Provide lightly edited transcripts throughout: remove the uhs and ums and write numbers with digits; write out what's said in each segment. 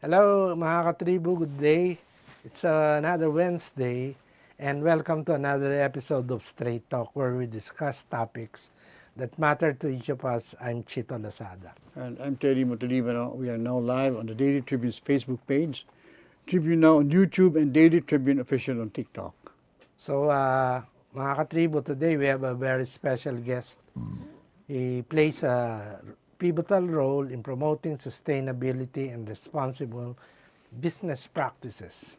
Hello mga katribu, good day. It's another Wednesday and welcome to another episode of Straight Talk where we discuss topics that matter to each of us. I'm Chito Lozada. And I'm Montelibano. We are now live on the Daily Tribune's Facebook page, Tribune now on YouTube, and Daily Tribune official on TikTok. So mga katribu, today we have a very special guest. He plays a pivotal role in promoting sustainability and responsible business practices.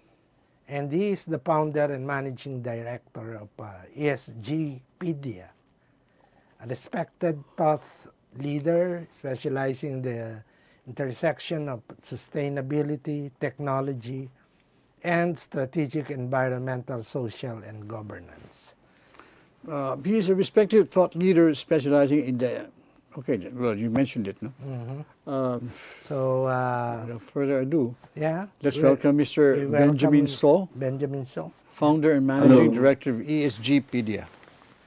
And he is the founder and managing director of ESGPedia, a respected thought leader specializing in the intersection of sustainability, technology, and strategic environmental, social, and governance. He is a respected thought leader specializing in the. Okay, well, you mentioned it, no? So, Without further ado, yeah, let's welcome Mr. we Benjamin welcome So, Benjamin So. founder and managing Hello. director of ESGpedia.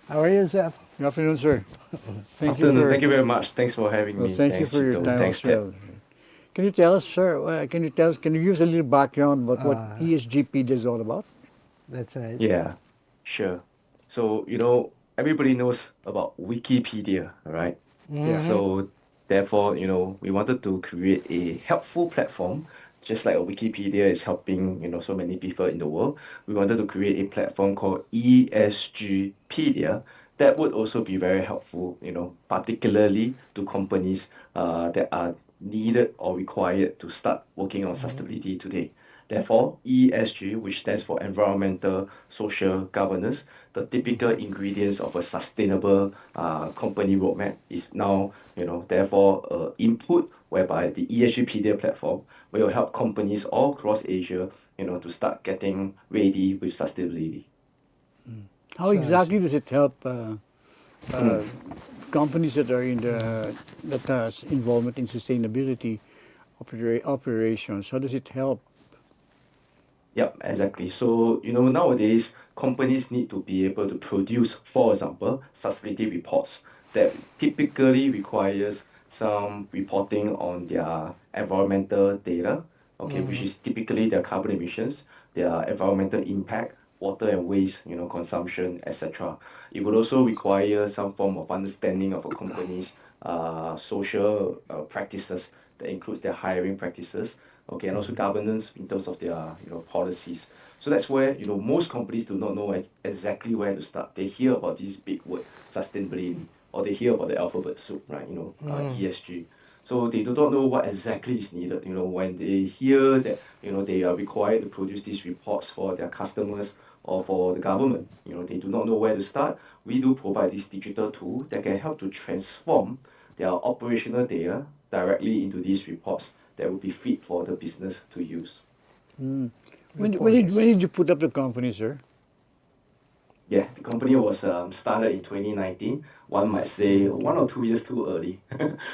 How are you, Seth? Good afternoon, sir. Thank Afternoon. you Thank you very much. Thanks for having well, me. thank you Thanks, for your Chito. time Thanks, as well. Can you tell us, sir? Can you give us a little background about what ESGpedia is all about? That's right. Yeah, sure. So, everybody knows about Wikipedia, right? Yeah. So, therefore, we wanted to create a helpful platform, just like a Wikipedia is helping, so many people in the world. We wanted to create a platform called ESGpedia that would also be very helpful, particularly to companies that are needed or required to start working on sustainability today. Therefore, ESG, which stands for environmental, social, governance, the typical ingredients of a sustainable company roadmap is now, therefore, input whereby the ESGpedia platform will help companies all across Asia, to start getting ready with sustainability. How exactly does it help companies that are in the that has involvement in sustainability operations? How does it help? Yep, exactly. So, nowadays, companies need to be able to produce, for example, sustainability reports that typically requires some reporting on their environmental data, okay, which is typically their carbon emissions, their environmental impact, water and waste, consumption, etc. It would also require some form of understanding of a company's social practices that includes their hiring practices, okay, and also governance in terms of their policies. So that's where most companies do not know exactly where to start. They hear about this big word sustainability, or they hear about the alphabet soup, right? ESG. So they do not know what exactly is needed. When they hear that they are required to produce these reports for their customers or for the government, they do not know where to start. We do provide this digital tool that can help to transform their operational data directly into these reports that will be fit for the business to use. When did you put up the company, sir? Yeah, the company was started in 2019. One might say 1 or 2 years too early,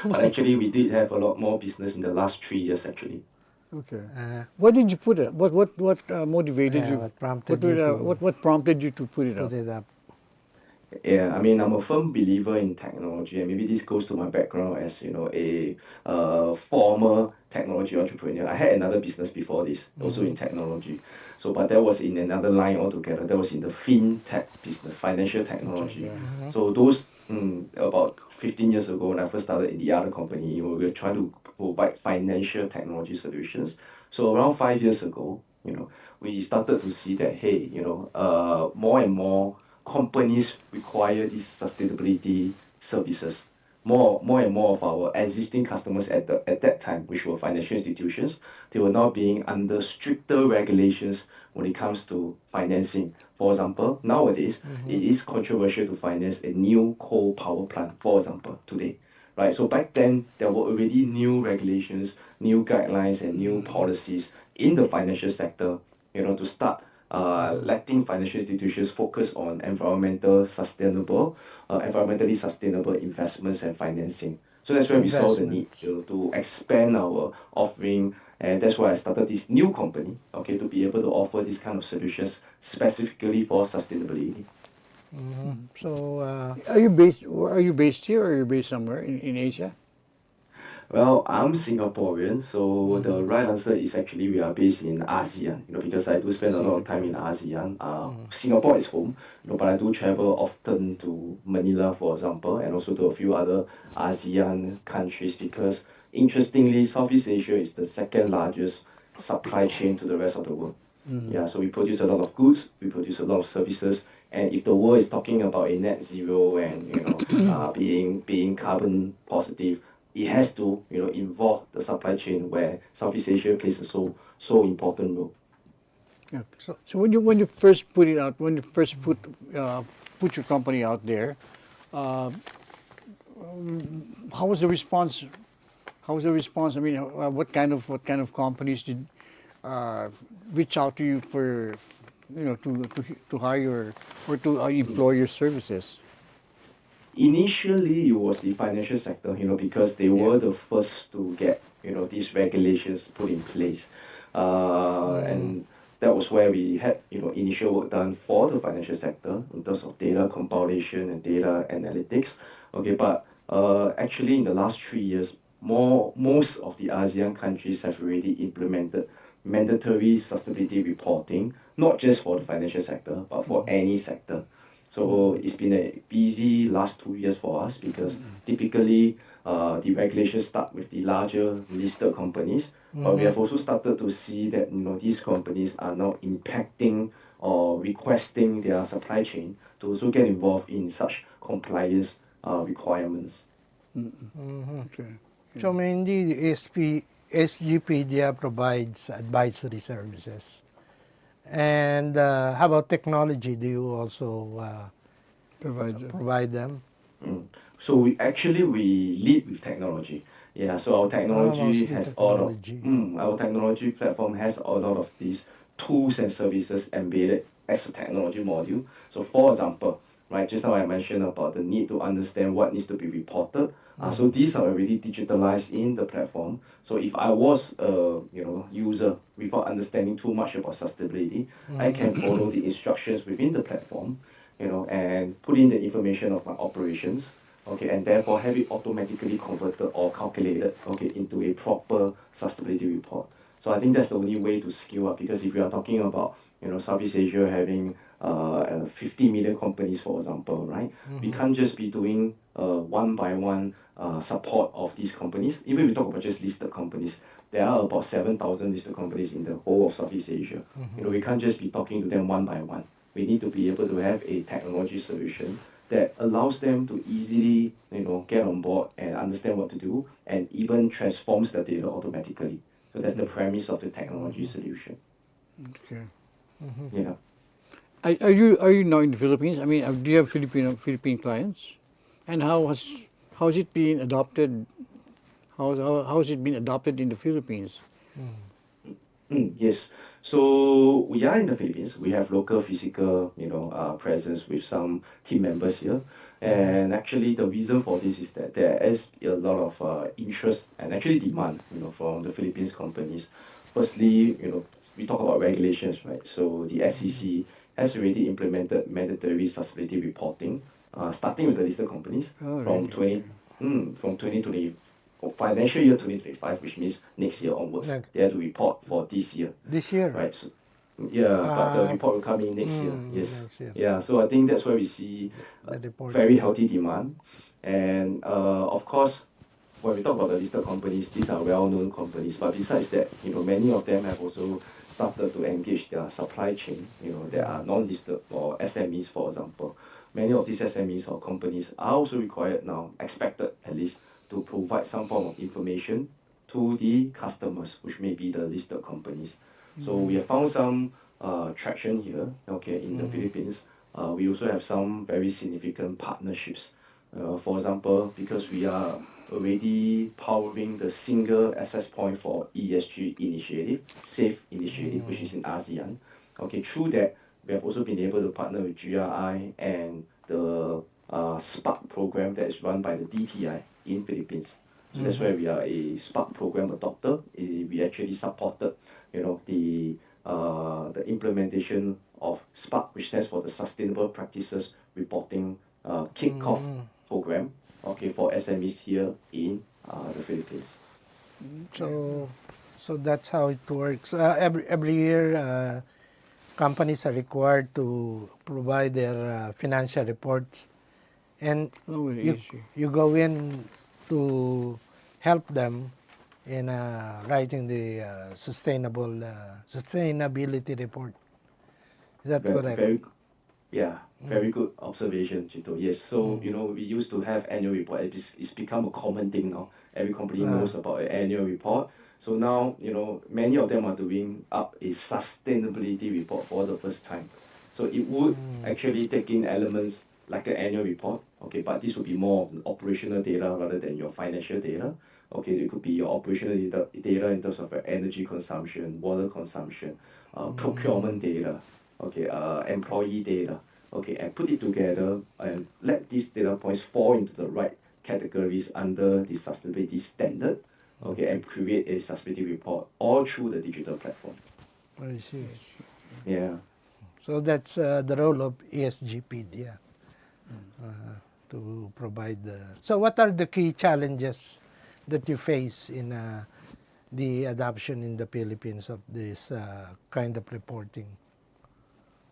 but actually we did have a lot more business in the last 3 years actually. Okay. Why did you put it? What motivated Yeah, you? what prompted you to What prompted you to put it put up? it up? Yeah, I mean, I'm a firm believer in technology, and maybe this goes to my background as a former technology entrepreneur. I had another business before this, also in technology. So, but that was in another line altogether. That was in the fintech business, financial technology. Yeah. So those about 15 years ago, when I first started in the other company, we were trying to provide financial technology solutions. So around 5 years ago, we started to see that hey, more and more companies require these sustainability services. More and more of our existing customers at that time, which were financial institutions, they were now being under stricter regulations when it comes to financing. For example, nowadays it is controversial to finance a new coal power plant, for example, today. Right, so back then there were already new regulations, new guidelines, and new policies in the financial sector, to start letting financial institutions focus on environmentally sustainable investments and financing. So that's where we saw the need to expand our offering, and that's why I started this new company, okay, to be able to offer this kind of solutions specifically for sustainability. So, Are you based here or are you based somewhere in Asia? Well, I'm Singaporean, so the right answer is actually we are based in ASEAN, because I do spend a lot of time in ASEAN. Singapore is home, but I do travel often to Manila, for example, and also to a few other ASEAN countries because interestingly, Southeast Asia is the second largest supply chain to the rest of the world. Yeah, so we produce a lot of goods, we produce a lot of services, and if the world is talking about a net zero and being carbon positive, it has to involve the supply chain where Southeast Asia plays a so important role. Yeah. So when you first put it out, when you first put your company out there, uh, how was the response? How was the response? I mean, what kind of companies did uh, reach out to you for, to hire or to employ your services? Initially, it was the financial sector, because they Yeah. were the first to get, these regulations put in place. And that was where we had, initial work done for the financial sector in terms of data compilation and data analytics. Okay, but actually in the last 3 years, most of the ASEAN countries have already implemented mandatory sustainability reporting, not just for the financial sector, but for any sector. So it's been a busy last 2 years for us because typically the regulations start with the larger listed companies, but we have also started to see that these companies are now impacting or requesting their supply chain to also get involved in such compliance requirements. Okay. So mainly SGPedia provides advisory services. And how about technology? Do you also Provide. provide them? Mm. So we lead with technology. Yeah, so Mostly technology. our technology platform has a lot of these tools and services embedded as a technology module. So for example, right, just now I mentioned about the need to understand what needs to be reported. So these are already digitalized in the platform. So if I was a user without understanding too much about sustainability, I can follow the instructions within the platform and put in the information of my operations, okay, and therefore have it automatically converted or calculated, okay, into a proper sustainability report. So I think that's the only way to scale up because if you are talking about, Southeast Asia having 50 million companies, for example, right? We can't just be doing one by one support of these companies. Even if we talk about just listed companies, there are about 7,000 listed companies in the whole of Southeast Asia. We can't just be talking to them one by one. We need to be able to have a technology solution that allows them to easily, get on board and understand what to do and even transforms the data automatically. So that's the premise of the technology solution. Okay. Yeah. Are you now in the Philippines? I mean, do you have Philippine clients? And how has it been adopted? How has it been adopted in the Philippines? Yes. So we are in the Philippines. We have local physical, presence with some team members here. And actually, the reason for this is that there is a lot of interest and actually demand, from the Philippines companies. Firstly, we talk about regulations, right? So the SEC has already implemented mandatory sustainability reporting, starting with the listed companies Oh, from really? 20, from 2020 for financial year 2025, which means next year onwards. Like They have to report for this year, this year. right? So, yeah, but the Uh, report will come in next year. Yes. Next year. Yeah, so I think that's where we see The very reporting. healthy demand. And of course, when we talk about the listed companies, these are well-known companies. But besides that, many of them have also started to engage their supply chain, that are non-listed or SMEs, for example. Many of these SMEs or companies are also required now, expected at least, to provide some form of information to the customers, which may be the listed companies. So we have found some traction here, okay, in the Philippines. We also have some very significant partnerships. For example, because we are already powering the single access point for ESG initiative, SAFE initiative, which is in ASEAN. Okay, through that, we have also been able to partner with GRI and the Spark program that is run by the DTI in Philippines. So that's where we are a Spark program adopter. We actually supported, the implementation of Spark, which stands for the Sustainable Practices Reporting Kickoff program, okay, for SMEs here in the Philippines. So, so that's how it works. Every year, companies are required to provide their financial reports, and Oh, well, you easy. you go in to help them in writing the sustainability report. Is that Very, correct? very, yeah, very good observation, Chito. Yes, so Mm. we used to have annual report. It's become a common thing now. Every company Ah, knows about an annual report. So now, many of them are doing up a sustainability report for the first time. So it would mm, actually take in elements like an annual report, okay, but this would be more of the operational data rather than your financial data. Okay, it could be your operational data in terms of your energy consumption, water consumption, procurement data, okay, employee data, okay, and put it together and let these data points fall into the right categories under the sustainability standard, okay, and create a sustainability report all through the digital platform. I see. Yeah. So that's the role of ESGPedia to provide the. So what are the key challenges that you face in the adoption in the Philippines of this kind of reporting?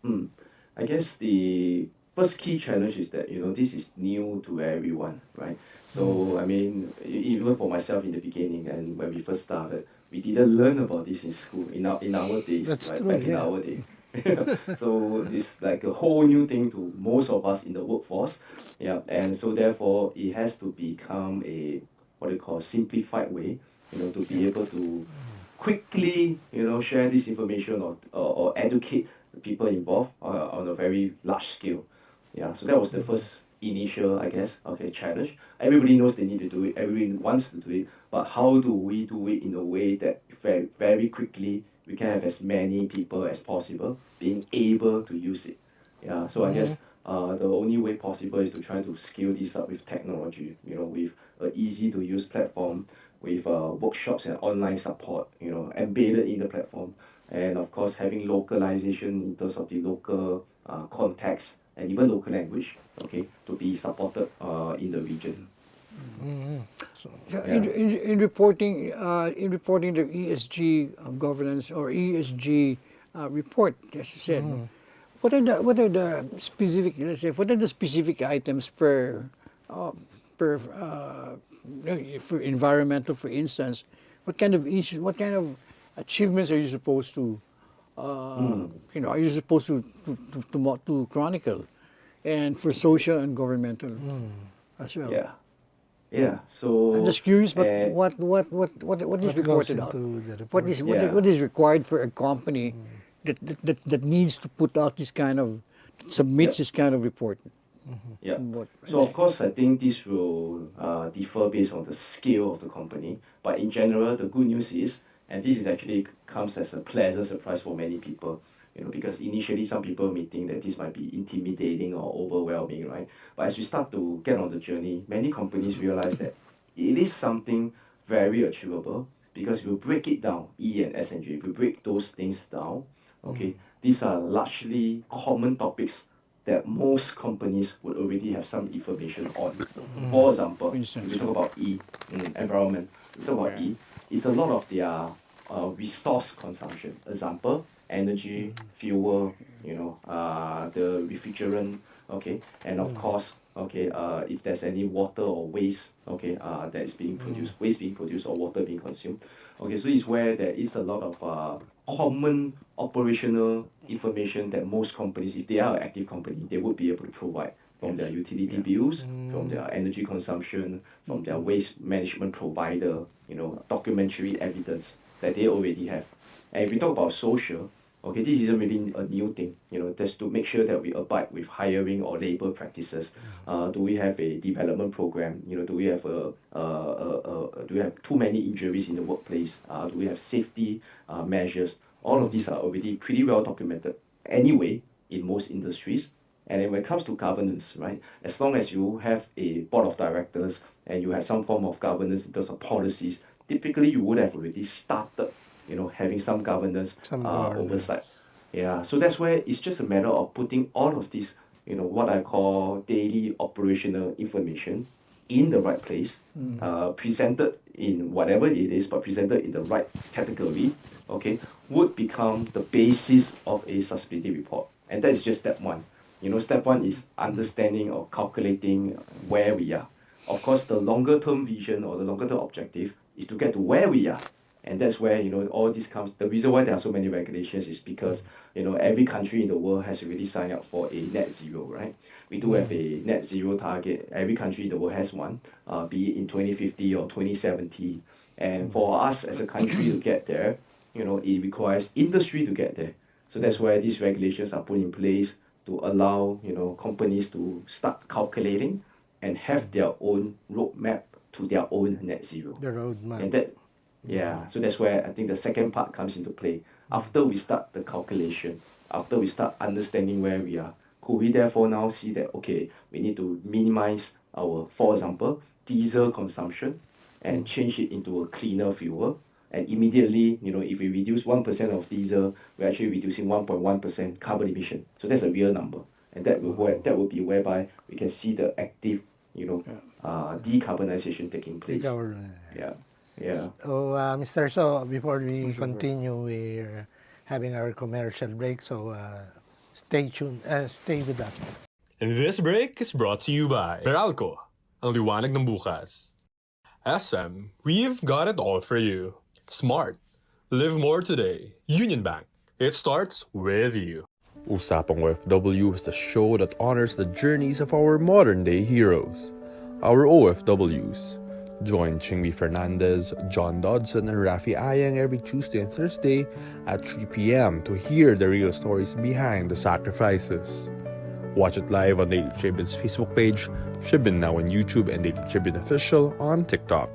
Mm. I guess the first key challenge is that this is new to everyone, right? Mm. So I mean, even for myself in the beginning and when we first started, we didn't learn about this in school in our days, That's right? true, Back in yeah. our day. So it's like a whole new thing to most of us in the workforce. Yeah, and so therefore it has to become a what you call simplified way, to be able to quickly, share this information or educate the people involved on a very large scale. Yeah, so that was the first initial, I guess, okay, challenge. Everybody knows they need to do it, everybody wants to do it, but how do we do it in a way that very, very quickly we can have as many people as possible being able to use it? Yeah, so I Mm-hmm. guess the only way possible is to try to scale this up with technology, with an easy to use platform, with workshops and online support, embedded in the platform, and of course having localization in terms of the local context and even local language, okay, to be supported in the region. Mm-hmm. So, So Yeah. in reporting the ESG governance or ESG report, as you said, no, mm, what are the specific, let's say, what are the specific items uh, per for environmental, for instance, what kind of issues, what kind of achievements are you supposed to, Mm, are you supposed to chronicle, and for social and governmental as well. yeah. Yeah. I'm So, just curious, but uh, what is what goes reported out? into the What report? is what is, yeah. what is required for a company that needs to put out this kind of submits Yep. this kind of report? Yeah. What So of course, I think this will differ based on the scale of the company. But in general, the good news is, and this is actually comes as a pleasant surprise for many people, because initially some people may think that this might be intimidating or overwhelming, right? But as we start to get on the journey, many companies realize that it is something very achievable because if you break it down, E and S and G, if you break those things down, okay, these are largely common topics that most companies would already have some information on. For for example, if instance? we talk about environment, if we talk about Yeah. it's a lot of their resource consumption. Example, energy, fuel, the refrigerant, okay, and of course, okay, if there's any water or waste, okay, that is being produced, waste being produced or water being consumed. Okay, so it's where there is a lot of common operational information that most companies, if they are an active company, they would be able to provide from Yes. their utility Yeah. bills, from their energy consumption, from their waste management provider, documentary evidence that they already have. And if we talk about social, okay, this isn't really a new thing, just to make sure that we abide with hiring or labor practices. Do we have a development program? Do we have do we have too many injuries in the workplace? Do we have safety measures? All of these are already pretty well documented anyway in most industries. And then when it comes to governance, right, as long as you have a board of directors and you have some form of governance in terms of policies, typically you would have already started, having some governance Some oversight. governance. Yeah, so that's where it's just a matter of putting all of this, what I call daily operational information in the right place, presented in whatever it is, but presented in the right category, okay, would become the basis of a sustainability report. And that is just step one. Step one is understanding or calculating where we are. Of course, the longer term vision or the longer term objective is to get to where we are. And that's where, all this comes. The reason why there are so many regulations is because, every country in the world has already signed up for a net zero, right? We do have a net zero target. Every country in the world has one, be it in 2050 or 2070. And for us as a country to get there, it requires industry to get there. So that's where these regulations are put in place to allow, companies to start calculating and have their own roadmap to their own net zero. The roadmap. And that, yeah, so that's where I think the second part comes into play. After we start the calculation, after we start understanding where we are, could we therefore now see that, okay, we need to minimize our, for example, diesel consumption and change it into a cleaner fuel? And immediately, if we reduce 1% of diesel, we're actually reducing 1.1% carbon emission. So that's a real number. And that will be whereby we can see the active, decarbonization taking place. Yeah. Yeah. So, Mr. So, before we continue, we're having our commercial break. So, stay tuned, stay with us. This break is brought to you by Meralco, ang liwanag ng bukas. SM, we've got it all for you. Smart. Live more today. Union Bank. It starts with you. Usapang OFW is the show that honors the journeys of our modern-day heroes, our OFWs. Join Chingmi Fernandez, John Dodson, and Rafi Ayang every Tuesday and Thursday at 3 p.m. to hear the real stories behind the sacrifices. Watch it live on Daily Tribune's Facebook page, Tribune now on YouTube, and Daily Tribune Official on TikTok.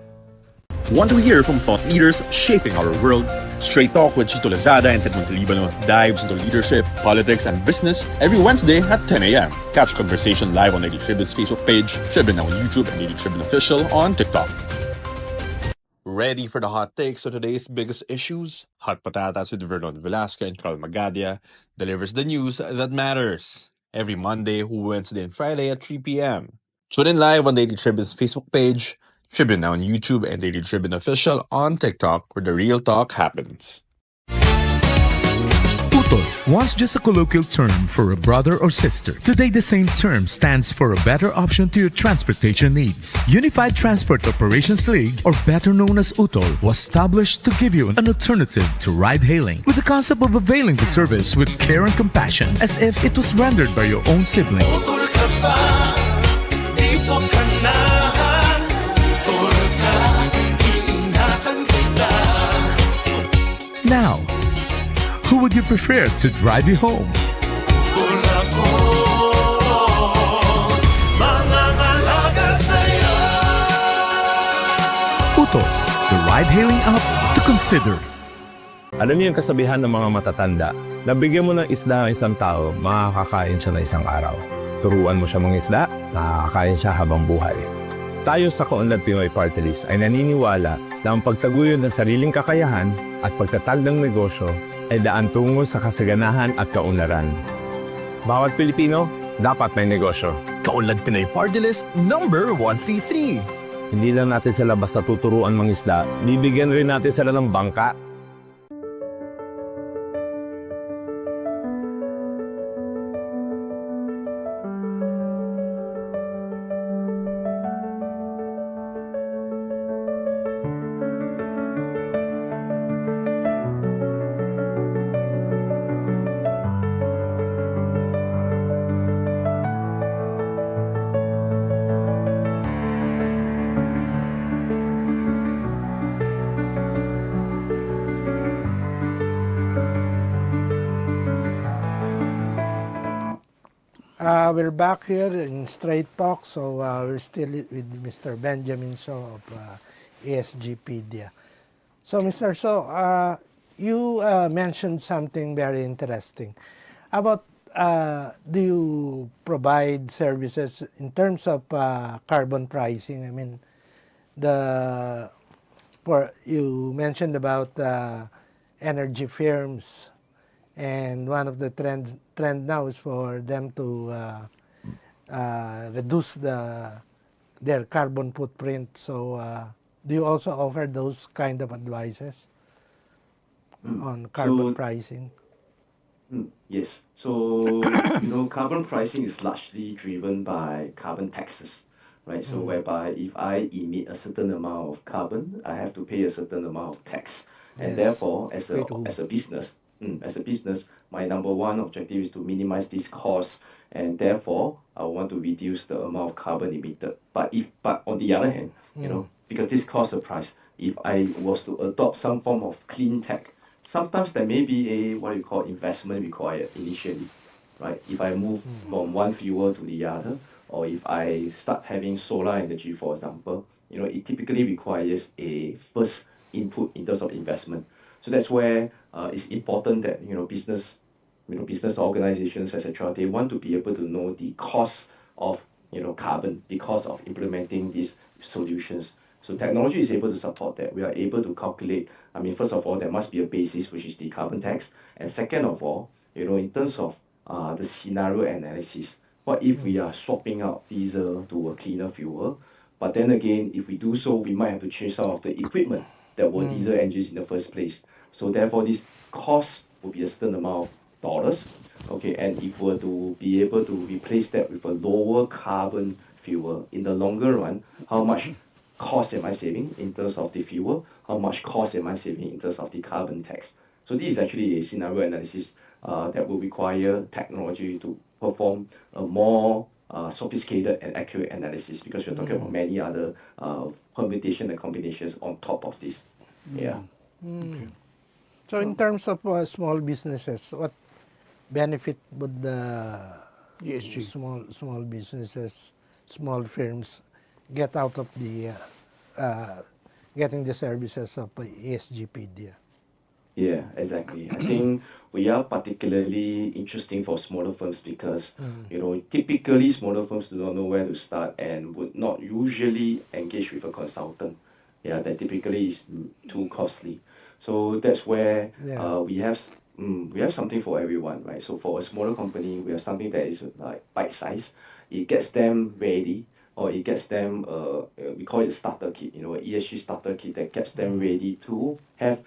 Want to hear from thought leaders shaping our world? Straight Talk with Chito, Lozada, and Montelibano dives into leadership, politics, and business every Wednesday at 10 a.m. Catch conversation live on Daily Tribune's Facebook page, Tribune now on YouTube, and Daily Tribune Official on TikTok. Ready for the hot takes of today's biggest issues? Hot Patatas with Vernon Velasco and Carl Magadia delivers the news that matters. Every Monday, Wednesday, and Friday at 3 p.m. Tune in live on Daily Tribune's Facebook page, Tribune now on YouTube, and Daily Tribune Official on TikTok, where the real talk happens. Utol, once just a colloquial term for a brother or sister, today the same term stands for a better option to your transportation needs. Unified Transport Operations League, or better known as UTOL, was established to give you an alternative to ride-hailing, with the concept of availing the service with care and compassion, as if it was rendered by your own sibling. Utol ka ba? Dito ka na. Utol ka, iingatan kita. Now, who would you prefer to drive you home? Utol ako, mangangalaga sa'yo. UTOL, the ride-hailing app to consider. Alam niyo yung kasabihan ng mga matatanda, nabigyan mo ng isda ang isang tao, makakakain siya ng isang araw. Turuan mo siya mga isda, nakakakain siya habang buhay. Tayo sa Kaunlad Pinoy Party List ay naniniwala na ang pagtaguyod ng sariling kakayahan at pagtatag ng negosyo ay daan tungo sa kasaganahan at kaunlaran. Bawat Pilipino, dapat may negosyo. Kaunlad Pinoy Party List number 133. Hindi lang natin sila basta tuturuan mangisda, bibigyan rin natin sila ng bangka. We're back here in Straight Talk, so we're still with Mr. Benjamin So of ESGPedia. So, Mr. So, you mentioned something very interesting about do you provide services in terms of carbon pricing? I mean, you mentioned about energy firms. And one of the trend now is for them to reduce the their carbon footprint. So do you also offer those kind of advices on carbon So pricing? yes. So, carbon pricing is largely driven by carbon taxes, right? So, whereby if I emit a certain amount of carbon, I have to pay a certain amount of tax. And Yes. therefore, Wait, who? as a business, my number one objective is to minimize this cost, and therefore, I want to reduce the amount of carbon emitted. But on the other hand, because this costs a price, if I was to adopt some form of clean tech, sometimes there may be a what you call investment required initially, right? If I move from one fuel to the other, or if I start having solar energy, for example, it typically requires a first input in terms of investment. So that's where it's important that business organizations, etc., they want to be able to know the cost of carbon, the cost of implementing these solutions. So technology is able to support that. We are able to calculate. I mean, first of all, there must be a basis, which is the carbon tax, and second of all, in terms of the scenario analysis, what if we are swapping out diesel to a cleaner fuel? But then again, if we do so, we might have to change some of the equipment that were diesel engines in the first place. So therefore, this cost will be a certain amount of dollars. Okay, and if we're to be able to replace that with a lower carbon fuel in the longer run, how much cost am I saving in terms of the fuel? How much cost am I saving in terms of the carbon tax? So this is actually a scenario analysis that will require technology to perform a more sophisticated and accurate analysis, because we're talking about many other permutation and combinations on top of this. Yeah. So in terms of small businesses, what benefit would the ESG. small businesses, small firms get out of the getting the services of ESGpedia? Yeah, exactly. I think we are particularly interesting for smaller firms because, typically smaller firms do not know where to start and would not usually engage with a consultant. Yeah, that typically is too costly. So that's where Yeah. we have something for everyone, right? So for a smaller company, we have something that is like bite size. It gets them ready, or it gets them we call it starter kit, an ESG starter kit that gets them ready to have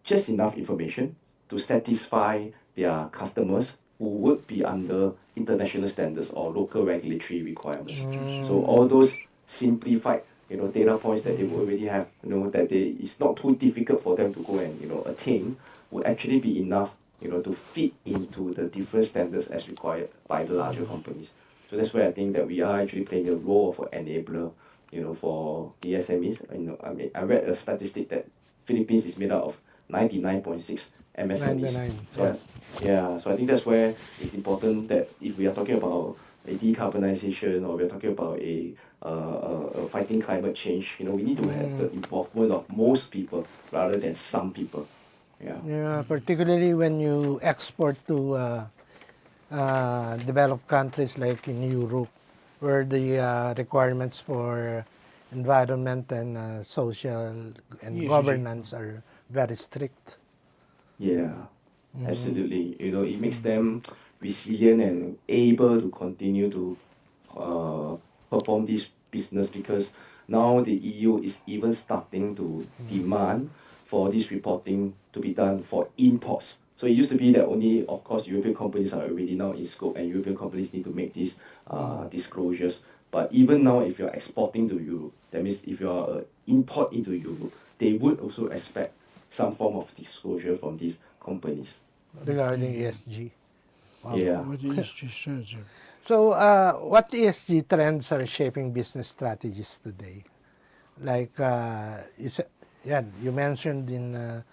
just enough information to satisfy their customers who would be under international standards or local regulatory requirements. So all those simplified, data points that they will already have, it's not too difficult for them to go and, attain, would actually be enough, to fit into the different standards as required by the larger companies. So that's where I think that we are actually playing a role of an enabler, for the SMEs. I mean, I read a statistic that Philippines is made up of 99.6 MSMEs. 99, So so I think that's where it's important that if we are talking about a decarbonization, or we're talking about a fighting climate change, we need to have the involvement of most people rather than some people. Yeah. Yeah, particularly when you export to developed countries like in Europe, where the requirements for environment and social and ESG. governance are very strict. Yeah, absolutely. It makes them resilient and able to continue to perform this business, because now the EU is even starting to demand for this reporting to be done for imports. So it used to be that only, of course, European companies are already now in scope, and European companies need to make these disclosures. But even now, if you're exporting to Europe, that means if you are an import into Europe, they would also expect some form of disclosure from these companies. Regarding ESG. Wow. Yeah. What ESG stands for? So, what ESG trends are shaping business strategies today? Like, you mentioned in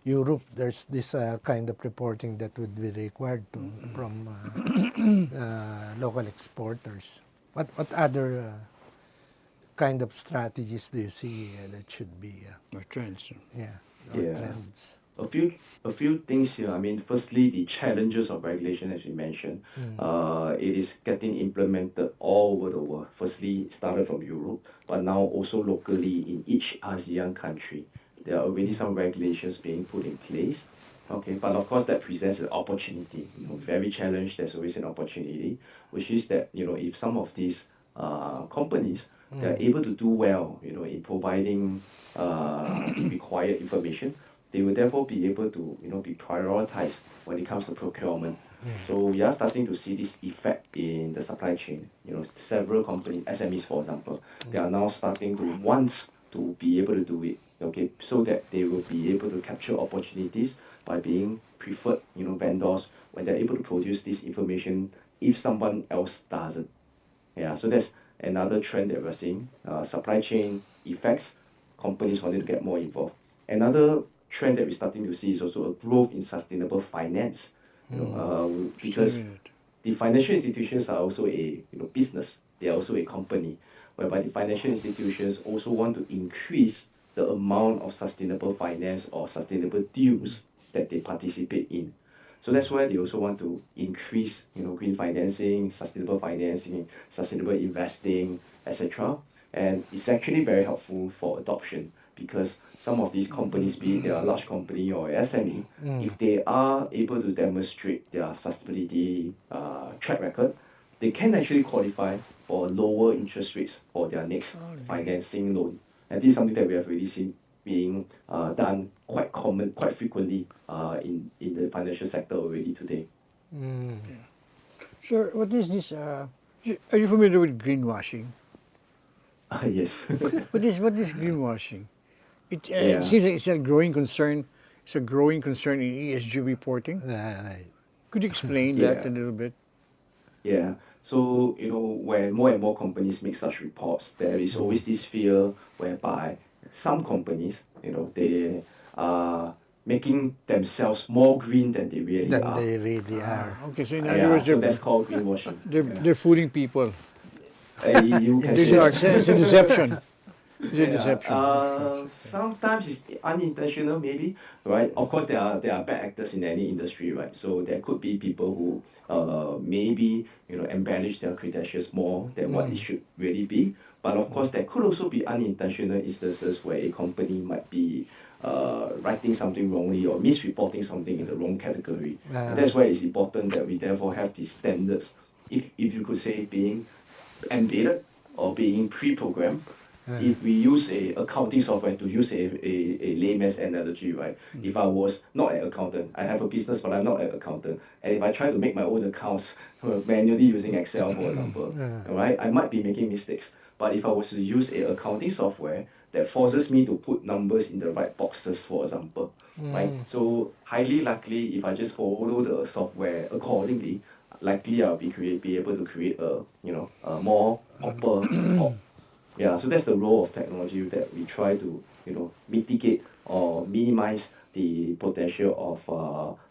Europe, there's this kind of reporting that would be required from local exporters. What other kind of strategies do you see that should be, Or trends. or Yeah. trends? A few things here. I mean, firstly, the challenges of regulation, as you mentioned, it is getting implemented all over the world. Firstly, it started from Europe, but now also locally in each ASEAN country, there are already some regulations being put in place. Okay, but of course that presents an opportunity. With every challenge, there's always an opportunity, which is that if some of these companies they are able to do well, in providing the required information, they will therefore be able to, be prioritized when it comes to procurement. So we are starting to see this effect in the supply chain. Several companies, SMEs for example, they are now starting to want to be able to do it, okay, so that they will be able to capture opportunities by being preferred, vendors when they're able to produce this information if someone else doesn't. Yeah, so that's another trend that we're seeing. Supply chain effects, companies wanting to get more involved. Another trend that we're starting to see is also a growth in sustainable finance. Because the financial institutions are also a business. They are also a company, whereby the financial institutions also want to increase the amount of sustainable finance or sustainable deals that they participate in. So that's why they also want to increase, green financing, sustainable investing, etc. And it's actually very helpful for adoption because some of these companies, be it they are a large company or SME, if they are able to demonstrate their sustainability track record, they can actually qualify for lower interest rates for their next financing loan. And this is something that we have already seen being done quite frequently in the financial sector already today. Sir, what is this? Are you familiar with greenwashing? Yes. What is greenwashing? It Yeah. seems like it's a growing concern. It's a growing concern in ESG reporting. Right. Could you explain that Yeah. a little bit? Yeah. So, when more and more companies make such reports, there is always this fear whereby some companies, they are making themselves more green than they really Than are. they really are. Okay, so in other Yeah, words, so that's called greenwashing. they're fooling people. You can say that. It's a deception. It's a Yeah, deception. sometimes it's unintentional, maybe, right? Of course, there are bad actors in any industry, right? So there could be people who maybe embellish their credentials more than what it should really be. But of course, there could also be unintentional instances where a company might be writing something wrongly or misreporting something in the wrong category. And that's why it's important that we therefore have these standards, if you could say, being embedded or being pre-programmed. If we use a accounting software, to use a layman's analogy, right? If I was not an accountant, I have a business, but I'm not an accountant, and if I try to make my own accounts manually using Excel, for example, right, I might be making mistakes. But if I was to use a accounting software that forces me to put numbers in the right boxes, for example, right? So highly likely, if I just follow the software accordingly, likely I'll be able to create a more proper yeah, so that's the role of technology, that we try to, mitigate or minimize the potential of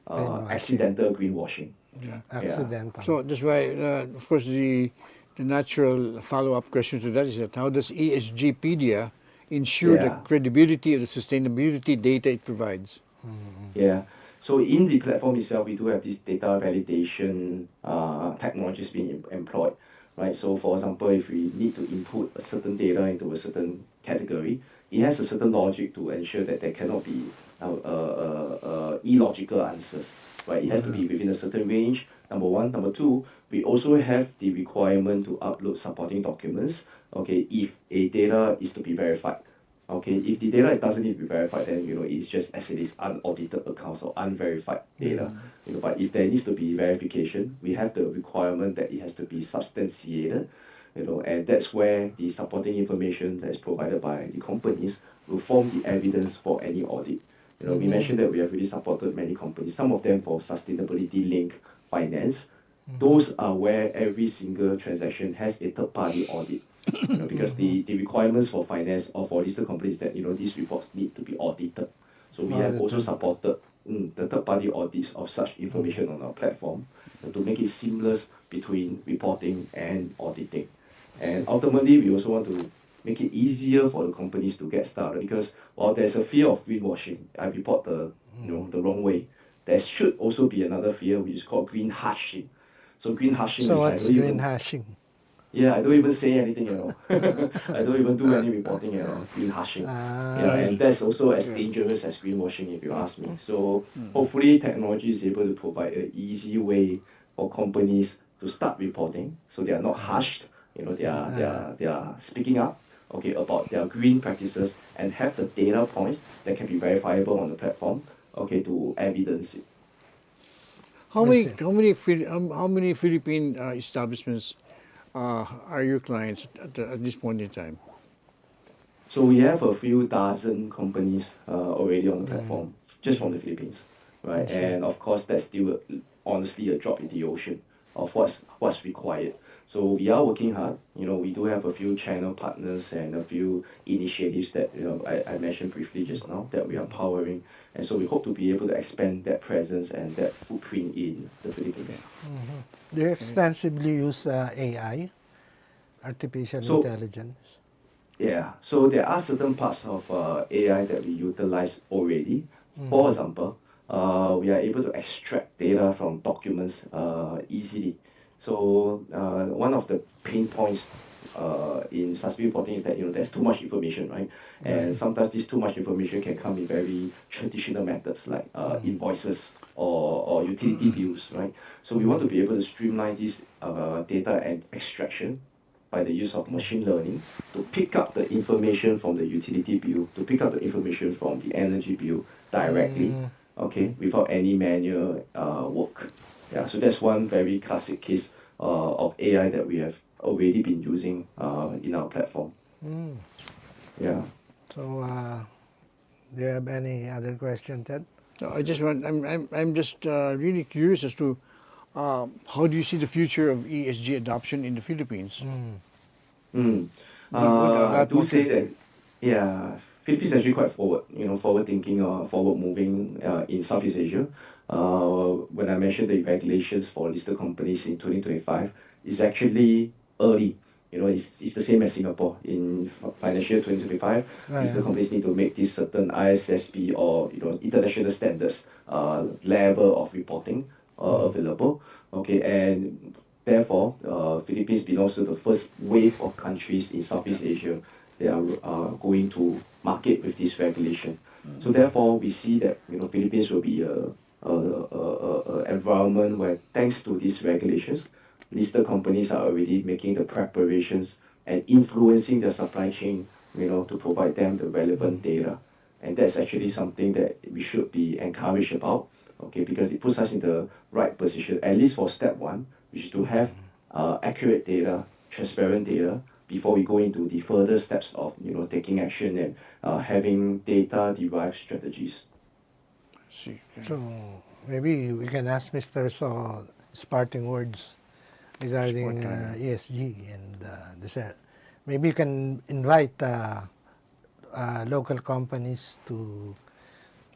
Greenwashing. accidental greenwashing. Accidental. So that's why, of course, the natural follow-up question to that is that how does ESGPedia ensure the Yeah. credibility of the sustainability data it provides? Yeah. So in the platform itself, we do have this data validation technologies being employed, right? So for example, if we need to input a certain data into a certain category, it has a certain logic to ensure that there cannot be illogical answers, right? It has to be within a certain range, number one. Number two, we also have the requirement to upload supporting documents, okay, if a data is to be verified. Okay, if the data doesn't need to be verified, then it's just as it is unaudited accounts or unverified data. But if there needs to be verification, we have the requirement that it has to be substantiated. And that's where the supporting information that is provided by the companies will form the evidence for any audit. We mentioned that we have really supported many companies, some of them for sustainability linked finance. Those are where every single transaction has a third-party audit. Because the requirements for finance or for listed companies that these reports need to be audited. So we have also supported the third-party audits of such information on our platform to make it seamless between reporting and auditing. And ultimately, we also want to make it easier for the companies to get started, because while there's a fear of greenwashing, I report the wrong way, there should also be another fear which is called green hashing. So green hashing So is what's green hashing? Yeah, I don't even say anything at all. I don't even do any reporting at all. Green hashing. Yeah, and that's also as dangerous as greenwashing, if you ask me. So hopefully technology is able to provide an easy way for companies to start reporting, so they are not hashed, they are speaking up, okay, about their green practices and have the data points that can be verifiable on the platform, okay, to evidence it. How I many see. how many Philippine establishments are your clients at this point in time? So we have a few dozen companies already on the platform, just from the Philippines, right? I see. And of course, that's still honestly a drop in the ocean of what's required. So we are working hard. We do have a few channel partners and a few initiatives that I mentioned briefly just now that we are powering, and so we hope to be able to expand that presence and that footprint in the Philippines. Do you extensively use AI, artificial So intelligence? Yeah, so there are certain parts of AI that we utilize already. For example, we are able to extract data from documents easily. So one of the pain points in sustainability reporting is that there's too much information, right? And sometimes this too much information can come in very traditional methods like invoices or utility bills, right? So we want to be able to streamline this data and extraction by the use of machine learning to pick up the information from the utility bill, to pick up the information from the energy bill directly, okay, without any manual work. Yeah, so that's one very classic case of AI that we have already been using in our platform. Yeah. So, do you have any other question, Ted? No, I'm just really curious as to how do you see the future of ESG adoption in the Philippines? Mm. I That do one say could, that, yeah, Philippines is actually quite forward thinking or forward moving in Southeast Asia. When I mentioned the regulations for listed companies in 2025, it's actually early. It's the same as Singapore. In financial year 2025, listed companies need to make this certain ISSB or international standards level of reporting available. Okay, and therefore, Philippines belongs to the first wave of countries in Southeast Asia that are going to market with this regulation. So therefore, we see that Philippines will be a environment where, thanks to these regulations, listed companies are already making the preparations and influencing the supply chain, to provide them the relevant data. And that's actually something that we should be encouraged about, okay, because it puts us in the right position, at least for step one, which is to have accurate data, transparent data, before we go into the further steps of taking action and having data-derived strategies. see. So, maybe we can ask Mr. So his parting words regarding Sport time. ESG and this. Maybe you can invite local companies to,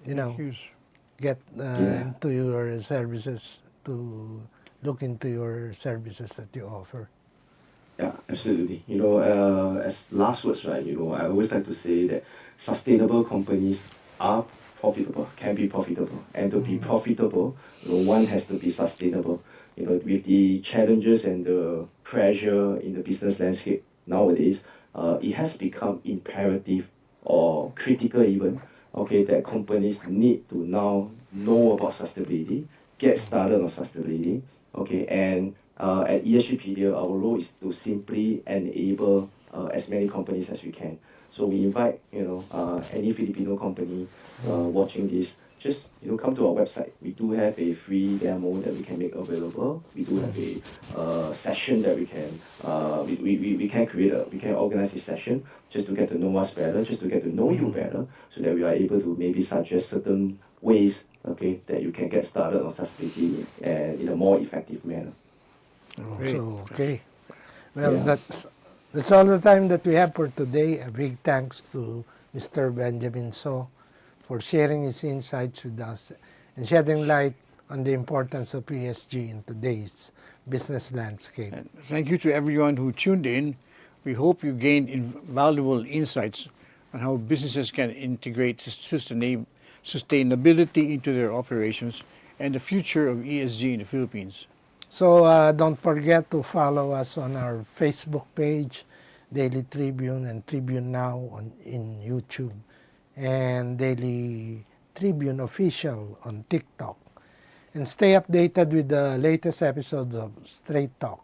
Use. get Yeah. into your services, to look into your services that you offer. Yeah, absolutely. As last words, right, I always like to say that sustainable companies are profitable, can be profitable. And to be profitable, one has to be sustainable. With the challenges and the pressure in the business landscape nowadays, it has become imperative or critical even, okay, that companies need to now know about sustainability, get started on sustainability, okay, and at ESGPedia, our role is to simply enable as many companies as we can. So we invite, any Filipino company watching this, just come to our website. We do have a free demo that we can make available. We do have a session that we can we can organize a session just to get to know us better, just to get to know you better, so that we are able to maybe suggest certain ways, okay, that you can get started on sustainability and in a more effective manner. Great. So, okay. Well, Yeah. that's all the time that we have for today. A big thanks to Mr. Benjamin So for sharing his insights with us and shedding light on the importance of ESG in today's business landscape. And thank you to everyone who tuned in. We hope you gained invaluable insights on how businesses can integrate sustainability into their operations and the future of ESG in the Philippines. So don't forget to follow us on our Facebook page, Daily Tribune and Tribune Now in YouTube, and Daily Tribune Official on TikTok. And stay updated with the latest episodes of Straight Talk.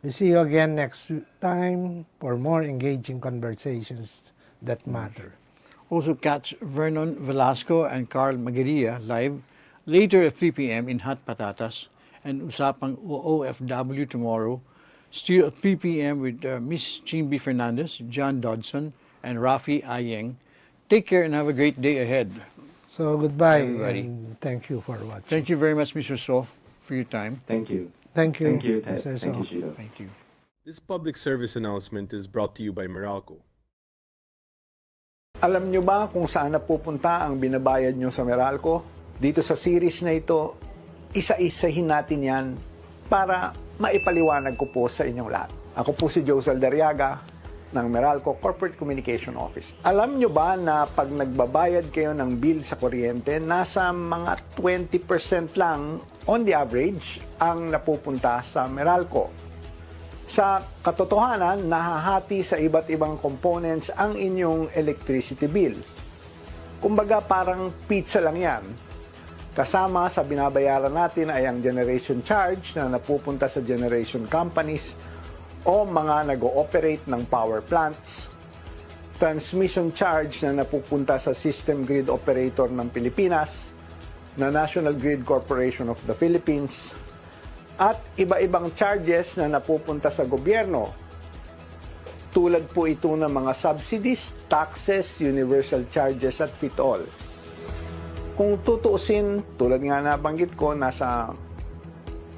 We'll see you again next time for more engaging conversations that matter. Also catch Vernon Velasco and Carl Magheria live later at 3 p.m. in Hot Patatas and Usapang OFW tomorrow. Still at 3 p.m. with Miss Chimby Fernandez, John Dodson, and Rafi Ayeng. Take care and have a great day ahead. So goodbye, Everybody. and thank you for watching. Thank you very much, Mr. Sof, for your time. Thank you. Thank you, Thank you, Ted. Mr. Thank you, Sof. Chito. Thank you. This public service announcement is brought to you by Meralco. Alam nyo ba kung saan napupunta ang binabayad nyo sa Meralco? Dito sa series na ito, isa-isahin natin yan para maipaliwanag ko po sa inyong lahat. Ako po si Joe Saldariaga ng Meralco Corporate Communication Office. Alam nyo ba na pag nagbabayad kayo ng bill sa kuryente, nasa mga 20% lang on the average ang napupunta sa Meralco? Sa katotohanan, nahahati sa iba't ibang components ang inyong electricity bill. Kumbaga parang pizza lang yan. Kasama sa binabayaran natin ay ang generation charge na napupunta sa generation companies o mga nag-ooperate ng power plants, transmission charge na napupunta sa System Grid Operator ng Pilipinas, na National Grid Corporation of the Philippines, at iba-ibang charges na napupunta sa gobyerno. Tulad po ito ng mga subsidies, taxes, universal charges at fit-all. Kung tutuusin, tulad nga nabanggit ko, nasa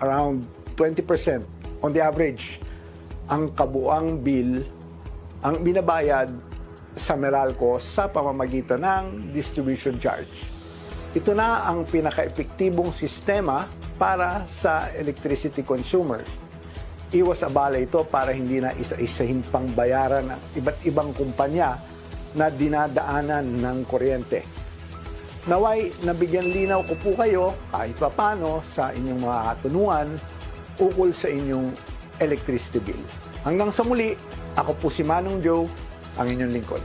around 20% on the average ang kabuang bill ang binabayad sa Meralco sa pamamagitan ng distribution charge. Ito na ang pinaka-epektibong sistema para sa electricity consumers. Iwas abala ito para hindi na isa-isahin pang bayaran ng iba't ibang kumpanya na dinadaanan ng kuryente. Naway, nabigyan linaw ko po kayo kahit papano sa inyong mga katunungan ukol sa inyong electricity bill. Hanggang sa muli, ako po si Manong Joe, ang inyong lingkod.